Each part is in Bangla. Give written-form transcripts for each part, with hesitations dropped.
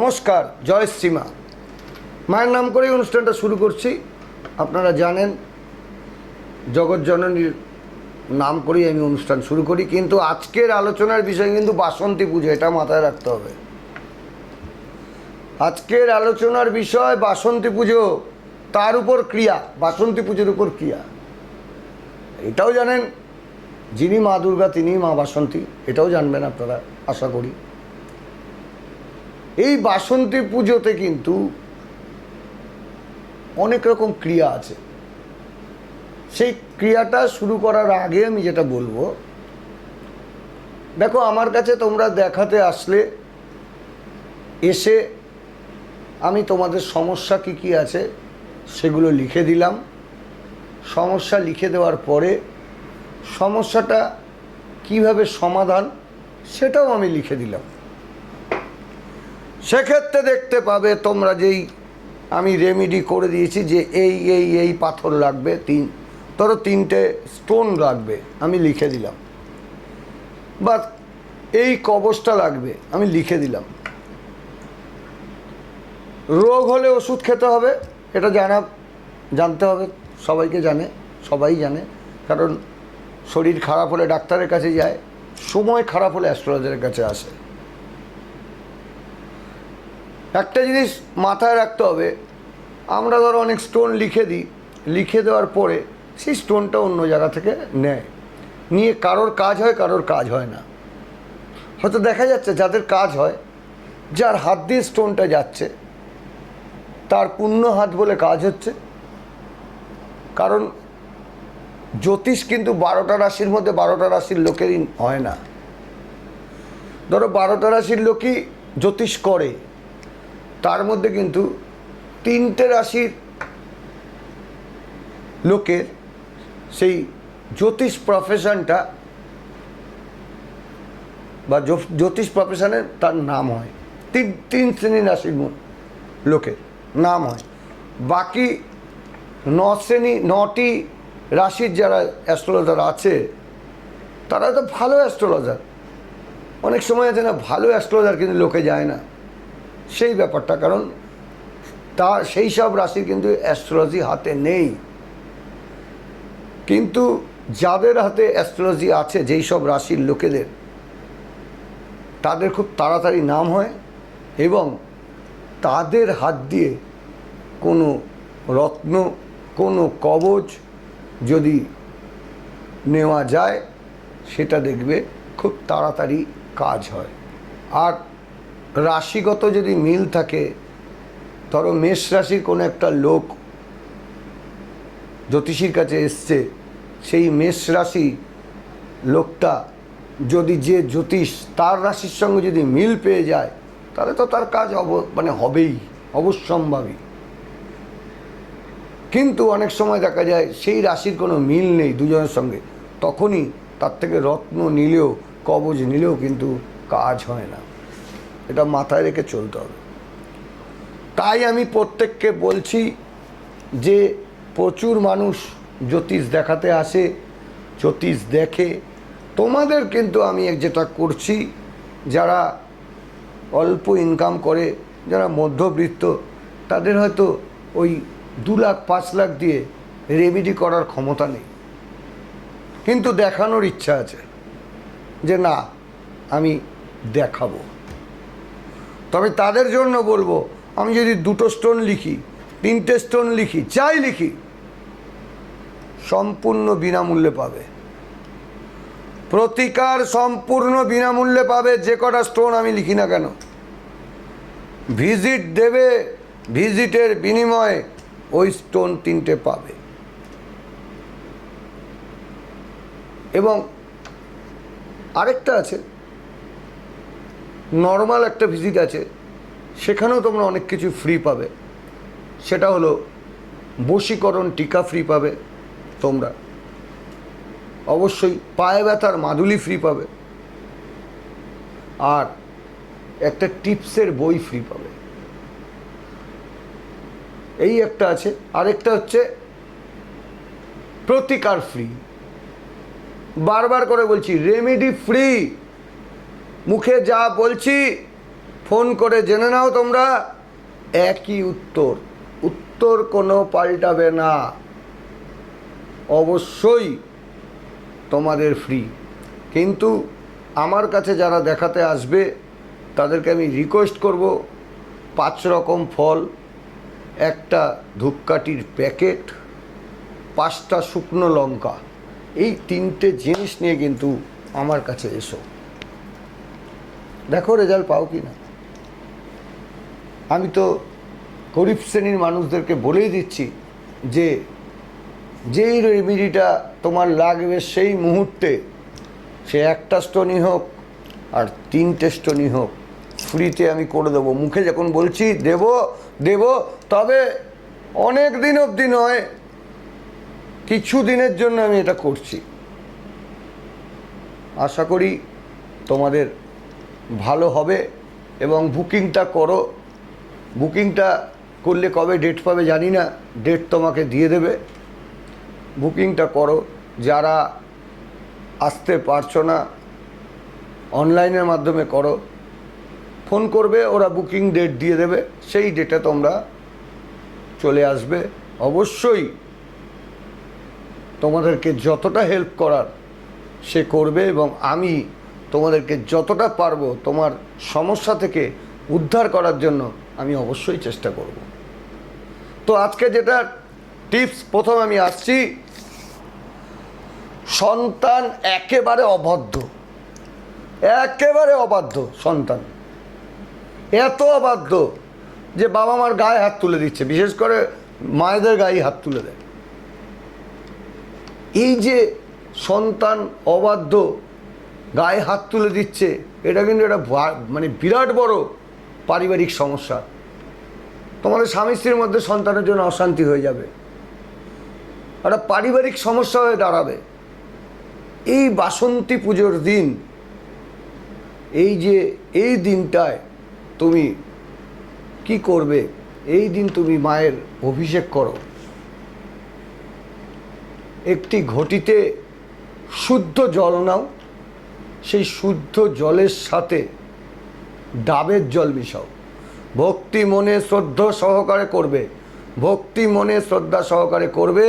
নমস্কার, জয় শ্রীমা। মায়ের নাম করেই অনুষ্ঠানটা শুরু করছি। আপনারা জানেন জগৎজননীর নাম করেই আমি অনুষ্ঠান শুরু করি, কিন্তু আজকের আলোচনার বিষয় কিন্তু বাসন্তী পুজো, এটা মাথায় রাখতে হবে। আজকের আলোচনার বিষয় বাসন্তী পুজো, তার উপর ক্রিয়া, বাসন্তী পুজোর উপর ক্রিয়া। এটাও জানেন যিনি মা দুর্গা তিনি মা বাসন্তী, এটাও জানবেন আপনারা আশা করি। এই বাসন্তী পুজোতে কিন্তু অনেক রকম ক্রিয়া আছে। সেই ক্রিয়াটা শুরু করার আগে আমি যেটা বলবো, দেখো আমার কাছে তোমরা দেখাতে আসলে এসে আমি তোমাদের সমস্যা কী কী আছে সেগুলো লিখে দিলাম। সমস্যা লিখে দেওয়ার পরে সমস্যাটা কিভাবে সমাধান সেটাও আমি লিখে দিলাম। সেক্ষেত্রে দেখতে পাবে তোমরা যেই আমি রেমেডি করে দিয়েছি যে এই পাথর লাগবে, ধরো 3টে স্টোন লাগবে, আমি লিখে দিলাম। বা এই কবচটা লাগবে, আমি লিখে দিলাম। রোগ হলে ওষুধ খেতে হবে, এটা জানতে হবে, সবাইকে জানে, সবাই জানে। কারণ শরীর খারাপ হলে ডাক্তারের কাছে যায়, সময় খারাপ হলে অ্যাস্ট্রোলজারের কাছে আসে। একটা জিনিস মাথায় রাখতে হবে, আমরা ধরো অনেক স্টোন লিখে দিই, লিখে দেওয়ার পরে সেই স্টোনটা অন্য জায়গা থেকে নিয়ে কারোর কাজ হয়, কারোর কাজ হয় না। হয়তো দেখা যাচ্ছে যাদের কাজ হয়, যার হাত দিয়ে স্টোনটা যাচ্ছে তার পুণ্য হাত বলে কাজ হচ্ছে। কারণ জ্যোতিষ কিন্তু 12টা রাশির মধ্যে 12টা রাশির লোকেরই হয় না। ধরো 12টা রাশির লোকই জ্যোতিষ করে, তার মধ্যে কিন্তু 3টে রাশির লোকের সেই জ্যোতিষ প্রফেশনটা বা জ্যোতিষ প্রফেশনের তার নাম হয়। তিন শ্রেণী রাশির লোকের নাম হয়। বাকি 9টি রাশির যারা অ্যাস্ট্রোলজার আছে তারা তো ভালো অ্যাস্ট্রোলজার। অনেক সময় আছে না, ভালো অ্যাস্ট্রোলজার কিন্তু লোকে যায় না, সেই ব্যাপারটা। কারণ সেই সব রাশির কিন্তু অ্যাস্ট্রোলজি হাতে নেই। কিন্তু যাদের হাতে অ্যাস্ট্রোলজি আছে, যেই সব রাশির লোকেদের, তাদের খুব তাড়াতাড়ি নাম হয়। এবং তাদের হাত দিয়ে কোনো রত্ন, কোনো কবচ যদি নেওয়া যায়, সেটা দেখবে খুব তাড়াতাড়ি কাজ হয়। আর রাশিগত যদি মিল থাকে, ধরো মেষ রাশির কোনো একটা লোক জ্যোতিষীর কাছে এসছে, সেই মেষ রাশি লোকটা যদি যে জ্যোতিষ তার রাশির সঙ্গে যদি মিল পেয়ে যায়, তাহলে তো তার কাজ হবেই, অবশ্যম্ভাবী। কিন্তু অনেক সময় দেখা যায় সেই রাশির কোনো মিল নেই দুজনের সঙ্গে, তখনই তার থেকে রত্ন নিলেও, কবচ নিলেও কিন্তু কাজ হয় না। এটা মাথায় রেখে চলতে হবে। তাই আমি প্রত্যেককে বলছি যে প্রচুর মানুষ জ্যোতিষ দেখাতে আসে, জ্যোতিষ দেখে। তোমাদের কিন্তু আমি যেটা করছি, যারা অল্প ইনকাম করে, যারা মধ্যবিত্ত, তাদের হয়তো ওই 2 লাখ 5 লাখ দিয়ে রেমেডি করার ক্ষমতা নেই, কিন্তু দেখানোর ইচ্ছা আছে যে না আমি দেখাবো। তবে তাদের জন্য বলবো, আমি যদি 2টো স্টোন লিখি, 3টে স্টোন লিখি, যাই লিখি, সম্পূর্ণ বিনামূল্যে পাবে। প্রতিকার সম্পূর্ণ বিনামূল্যে পাবে, যে কটা স্টোন আমি লিখি না কেন। ভিজিট দেবে, ভিজিটের বিনিময়ে ওই স্টোন 3টে পাবে। এবং আরেকটা আছে, নর্মাল একটা ভিজিট আছে, সেখানেও তোমরা অনেক কিছু ফ্রি পাবে। সেটা হলো বশীকরণ টিকা ফ্রি পাবে তোমরা, অবশ্যই পায়ে ব্যথার মাদুলি ফ্রি পাবে, আর একটা টিপসের বই ফ্রি পাবে। এই একটা আছে। আরেকটা হচ্ছে প্রতিকার ফ্রি। বারবার করে বলছি, রেমেডি ফ্রি। মুখে যা বলছি ফোন করে জেনে নাও তোমরা, একই উত্তর, উত্তর কোনো পাল্টাবে না, অবশ্যই তোমাদের ফ্রি। কিন্তু আমার কাছে যারা দেখাতে আসবে তাদেরকে আমি রিকোয়েস্ট করব 5 রকম ফল, একটা ধূপকাঠির প্যাকেট, 5টা শুকনো লঙ্কা, এই 3টে জিনিস নিয়ে কিন্তু আমার কাছে এসো, দেখো রেজাল্ট পাও কি না। আমি তো গরিব শ্রেণীর মানুষদেরকে বলেই দিচ্ছি যে যেই রেমেডিটা তোমার লাগবে সেই মুহূর্তে, সে 1টা স্টোনই হোক আর 3টে স্টোনই হোক, ফ্রিতে আমি করে দেবো। মুখে যখন বলছি দেব দেব, তবে অনেক দিন অবধি নয়, কিছু দিনের জন্য আমি এটা করছি। আশা করি তোমাদের ভালো হবে এবং বুকিংটা করো। বুকিংটা করলে কবে ডেট পাবে জানি না, ডেট তোমাকে দিয়ে দেবে। বুকিংটা করো, যারা আসতে পারছো না অনলাইনের মাধ্যমে করো, ফোন করবে, ওরা বুকিং ডেট দিয়ে দেবে, সেই ডেটে তোমরা চলে আসবে। অবশ্যই তোমাদেরকে যতটা হেল্প করার সে করবে এবং আমি তোমাদেরকে যতটা পারবো তোমার সমস্যা থেকে উদ্ধার করার জন্য আমি অবশ্যই চেষ্টা করব। তো আজকে যেটা টিপস, প্রথম আমি আসছি, সন্তান একেবারে অবাধ্য, একেবারে অবাধ্য সন্তান, এত অবাধ্য যে বাবা মার গায়ে হাত তুলে দিচ্ছে, বিশেষ করে মায়েদের গায়ে হাত তুলে দেয়। এই যে সন্তান অবাধ্য গায়ে হাত তুলে দিচ্ছে, এটা কিন্তু একটা মানে বিরাট বড় পারিবারিক সমস্যা। তোমাদের স্বামী স্ত্রীর মধ্যে সন্তানের জন্য অশান্তি হয়ে যাবে, একটা পারিবারিক সমস্যা হয়ে দাঁড়াবে। এই বাসন্তী পুজোর দিন, এই যে এই দিনটায় তুমি কি করবে, এই দিন তুমি মায়ের অভিষেক করো। একটি ঘটিতে শুদ্ধ জল নাও, সেই শুদ্ধ জলের সাথে ডাবের জল মিশাও। ভক্তি মনে শ্রদ্ধা সহকারে করবে, ভক্তি মনে শ্রদ্ধা সহকারে করবে,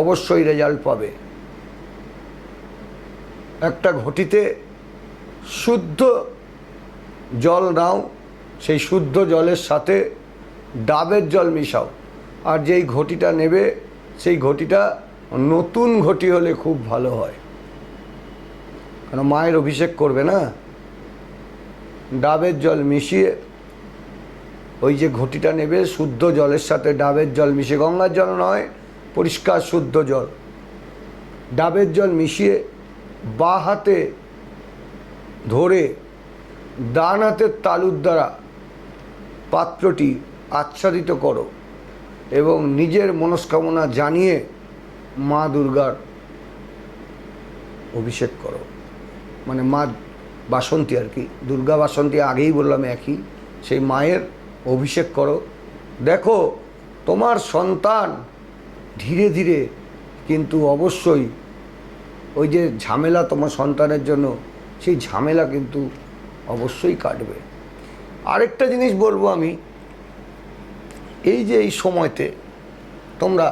অবশ্যই রেজাল্ট পাবে। একটা ঘটিতে শুদ্ধ জল নাও, সেই শুদ্ধ জলের সাথে ডাবের জল মিশাও। আর যেই ঘটিটা নেবে সেই ঘটিটা নতুন ঘটি হলে খুব ভালো হয়, কারণ মায়ের অভিষেক করবে না। ডাবের জল মিশিয়ে ওই যে ঘটিটা নেবে, শুদ্ধ জলের সাথে ডাবের জল মিশিয়ে, গঙ্গার জল নয়, পরিষ্কার শুদ্ধ জল, ডাবের জল মিশিয়ে বাঁ হাতে ধরে ডান হাতের তালুর দ্বারা পাত্রটি আচ্ছাদিত করো এবং নিজের মনস্কামনা জানিয়ে মা দুর্গার অভিষেক করো। মানে মা বাসন্তী আর কি, দুর্গা বাসন্তী আগেই বললাম একই, সেই মায়ের অভিষেক করো। দেখো তোমার সন্তান ধীরে ধীরে কিন্তু অবশ্যই ওই যে ঝামেলা তোমার সন্তানের জন্য, সেই ঝামেলা কিন্তু অবশ্যই কাটবে। আরেকটা জিনিস বলবো আমি, এই যে এই সময়তে তোমরা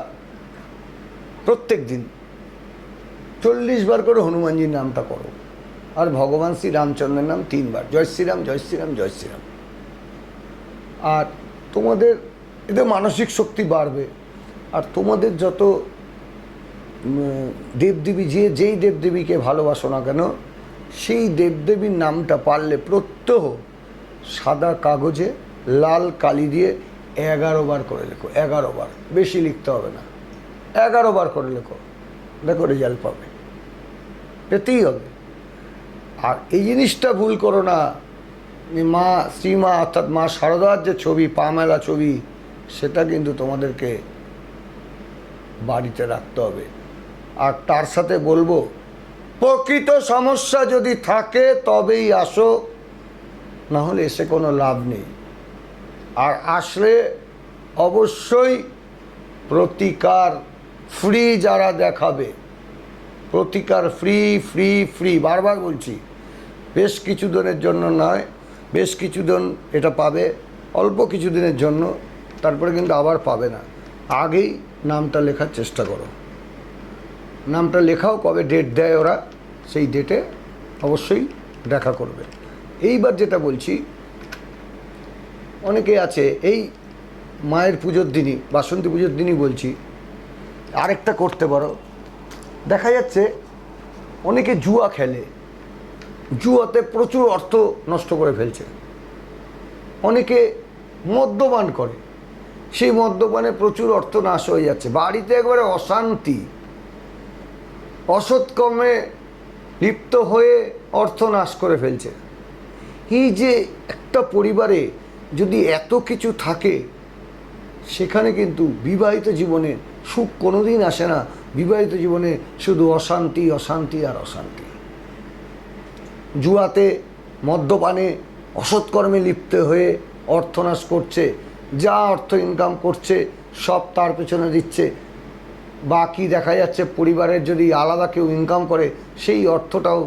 প্রত্যেক দিন 40 বার করে হনুমানজির নামটা করো, আর ভগবান শ্রী রামচন্দ্রের নাম 3 বার, জয় শ্রীরাম জয় শ্রীরাম জয় শ্রীরাম। আর তোমাদের এতে মানসিক শক্তি বাড়বে। আর তোমাদের যত দেবদেবী, যেই দেবদেবীকে ভালোবাসো না কেন, সেই দেবদেবীর নামটা পারলে প্রত্যহ সাদা কাগজে লাল কালি দিয়ে 11 বার করে লেখো। 11 বার, বেশি লিখতে হবে না, 11 বার করে লেখো, দেখো রেজাল্ট পাবে, পেতেই হবে। আর এই জিনিসটা ভুল করো না, মা শ্রীমা অর্থাৎ মা শারদার যে ছবি, পা মেলা ছবি, সেটা কিন্তু তোমাদেরকে বাড়িতে রাখতে হবে। আর তার সাথে বলবো, প্রকৃত সমস্যা যদি থাকে তবেই আসো, না হলে এসে কোনো লাভ নেই। আর আসলে অবশ্যই প্রতিকার ফ্রি, যারা দেখাবে প্রতিকার ফ্রি ফ্রি ফ্রি, বারবার বলছি, বেশ কিছু দিনের জন্য নয়, বেশ কিছুদিন এটা পাবে, অল্প কিছুদিনের জন্য, তারপরে কিন্তু আবার পাবে না। আগেই নামটা লেখার চেষ্টা করো। নামটা লেখাও, কবে ডেট দেয় ওরা সেই ডেটে অবশ্যই দেখা করবে। এইবার যেটা বলছি, অনেকে আছে এই মায়ের পুজোর দিনই, বাসন্তী পুজোর দিনই বলছি, আরেকটা করতে পারো। দেখা যাচ্ছে অনেকে জুয়া খেলে, জুয়াতে প্রচুর অর্থ নষ্ট করে ফেলছে। অনেকে মদ্যপান করে, সেই মদ্যপানে প্রচুর অর্থ নাশ হয়ে যাচ্ছে। বাড়িতে একবারে অশান্তি, অসৎকর্মে লিপ্ত হয়ে অর্থ নাশ করে ফেলছে। এই যে একটা পরিবারে যদি এত কিছু থাকে, সেখানে কিন্তু বিবাহিত জীবনে সুখ কোনোদিন আসে না। বিবাহিত জীবনে শুধু অশান্তি, অশান্তি আর অশান্তি। জুয়াতে, মদ্যপানে, অসৎকর্মে লিপ্ত হয়ে অর্থনাশ করছে। যা অর্থ ইনকাম করছে সব তার পেছনে দিচ্ছে। বাকি দেখা যাচ্ছে পরিবারের যদি আলাদা কেউ ইনকাম করে, সেই অর্থটাও,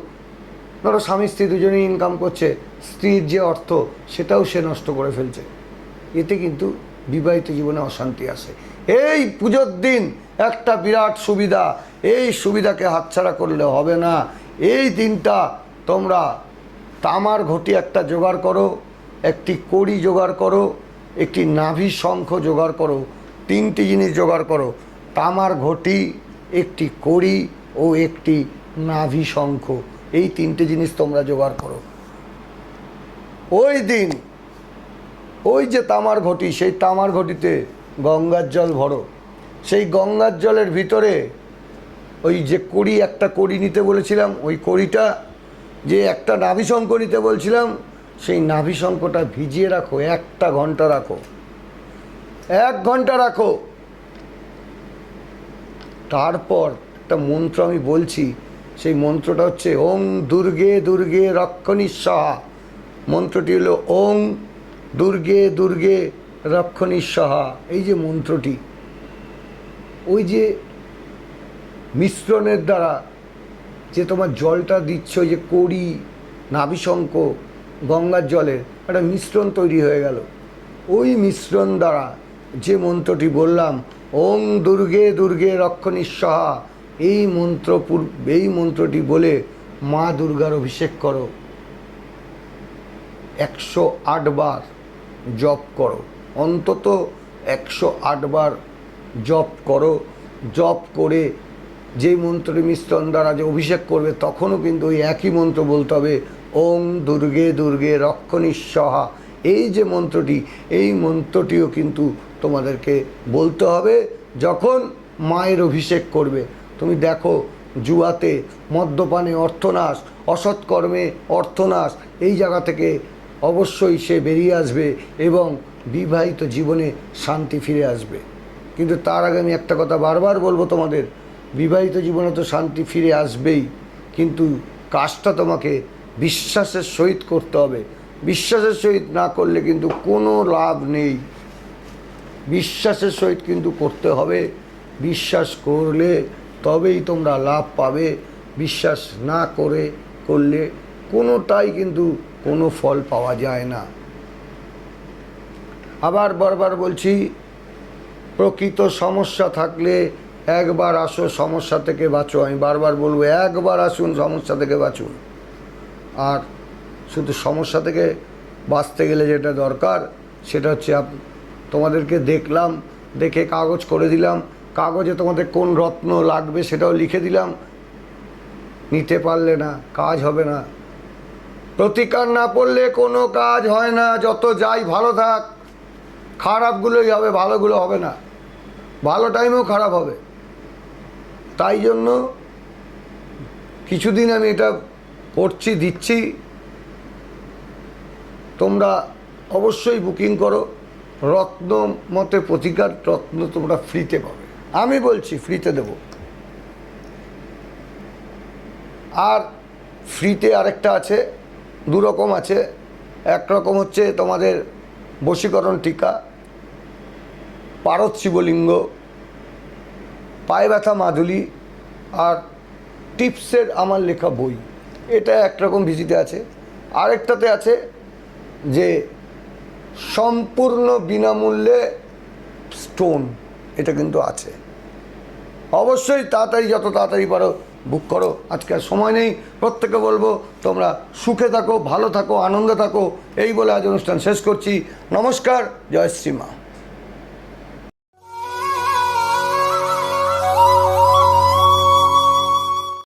ধরো স্বামী স্ত্রী দুজনেই ইনকাম করছে, স্ত্রীর যে অর্থ সেটাও সে নষ্ট করে ফেলছে। এতে কিন্তু বিবাহিত জীবনে অশান্তি আসে। এই পুজোর দিন একটা বিরাট সুবিধা, এই সুবিধাকে হাতছাড়া করলে হবে না। এই দিনটা তোমরা তামার ঘটি একটা জোগাড় করো, একটি কড়ি জোগাড় করো, একটি নাভি শঙ্খ জোগাড় করো। তিনটি জিনিস জোগাড় করো, তামার ঘটি, একটি কড়ি ও একটি নাভি শঙ্খ। এই তিনটে জিনিস তোমরা জোগাড় করো। ওই দিন ওই যে তামার ঘটি, সেই তামার ঘটিতে গঙ্গার জল ভরো। সেই গঙ্গার জলের ভিতরে ওই যে কড়ি, একটা কড়ি নিতে বলেছিলাম, ওই কড়িটা, যে একটা নাভিশঙ্খ নিতে বলছিলাম, সেই নাভিশঙ্খটা ভিজিয়ে রাখো। 1 ঘন্টা রাখো, 1 ঘন্টা রাখো। তারপর একটা মন্ত্র আমি বলছি, সেই মন্ত্রটা হচ্ছে ওং দুর্গে দুর্গে রক্ষণী স্বাহা। মন্ত্রটি হলো ওং দুর্গে দুর্গে রক্ষণী স্বাহা। এই যে মন্ত্রটি, ওই যে মিশ্রণের দ্বারা যে তোমার জলটা দিচ্ছ, ওই যে কড়ি, নাভিশঙ্খ, গঙ্গার জলের একটা মিশ্রণ তৈরি হয়ে গেল। ওই মিশ্রণ দ্বারা যে মন্ত্রটি বললাম, ওং দুর্গে দুর্গে রক্ষণী স্বাহা, এই মন্ত্রটি বলে মা দুর্গার অভিষেক করো। 108 বার জপ করো, অন্তত 108 বার জপ করো। জপ করে যেই মন্ত্রের মিশ্রণ দ্বারা যে অভিষেক করবে, তখনও কিন্তু ওই একই মন্ত্র বলতে হবে, ওং দুর্গে দুর্গে রক্ষণী স্বাহা। এই যে মন্ত্রটি, এই মন্ত্রটিও কিন্তু তোমাদেরকে বলতে হবে যখন মায়ের অভিষেক করবে। তুমি দেখো, জুয়াতে, মদ্যপানে অর্থনাশ, অসৎকর্মে অর্থনাশ, এই জায়গা থেকে অবশ্যই সে বেরিয়ে আসবে এবং বিবাহিত জীবনে শান্তি ফিরে আসবে। কিন্তু তার আগে আমি একটা কথা বারবার বলবো তোমাদের, বিবাহিত জীবনে তো শান্তি ফিরে আসবেই, কিন্তু কাজটা তোমাকে বিশ্বাসের সহিত করতে হবে। বিশ্বাসের সহিত না করলে কিন্তু কোনো লাভ নেই। বিশ্বাসের সহিত কিন্তু করতে হবে। বিশ্বাস করলে তবেই তোমরা লাভ পাবে। বিশ্বাস না করলে কোনোটাই কিন্তু কোনো ফল পাওয়া যায় না। আবার বারবার বলছি, প্রকৃত সমস্যা থাকলে একবার আসো, সমস্যা থেকে বাঁচো। আমি বারবার বলবো, একবার আসুন, সমস্যা থেকে বাঁচুন। আর শুধু সমস্যা থেকে বাঁচতে গেলে যেটা দরকার, সেটা হচ্ছে তোমাদেরকে দেখলাম, দেখে কাগজ করে দিলাম, কাগজে তোমাদের কোন রত্ন লাগবে সেটাও লিখে দিলাম। নিতে পারলে না, কাজ হবে না। প্রতিকার না পড়লে কোনো কাজ হয় না। যত যাই ভালো থাক, খারাপগুলোই হবে, ভালোগুলো হবে না। ভালো টাইমেও খারাপ হবে। তাই জন্য কিছুদিন আমি এটা করছি, দিচ্ছি। তোমরা অবশ্যই বুকিং করো। রত্ন মতে প্রতিকার রত্ন তোমরা ফ্রিতে পাবে। আমি বলছি ফ্রিতে দেব। আর ফ্রিতে আরেকটা আছে, 2 রকম আছে। এক রকম হচ্ছে তোমাদের বশীকরণ টিকা, পারদ শিবলিঙ্গ, পায়ে ব্যথা মাদুলি, আর টিপসের আমার লেখা বই। এটা একরকম ভিজিটে আছে। আরেকটাতে আছে যে সম্পূর্ণ বিনামূল্যে স্টোন এটা কিন্তু আছে। অবশ্যই তাড়াতাড়ি, যত তাড়াতাড়ি পারো বুক করো। আজকে আর সময় নেই, প্রত্যেকে বলবো তোমরা সুখে থাকো, ভালো থাকো, আনন্দে থাকো, এই বলে আজ অনুষ্ঠান শেষ করছি। নমস্কার, জয় শ্রী মা।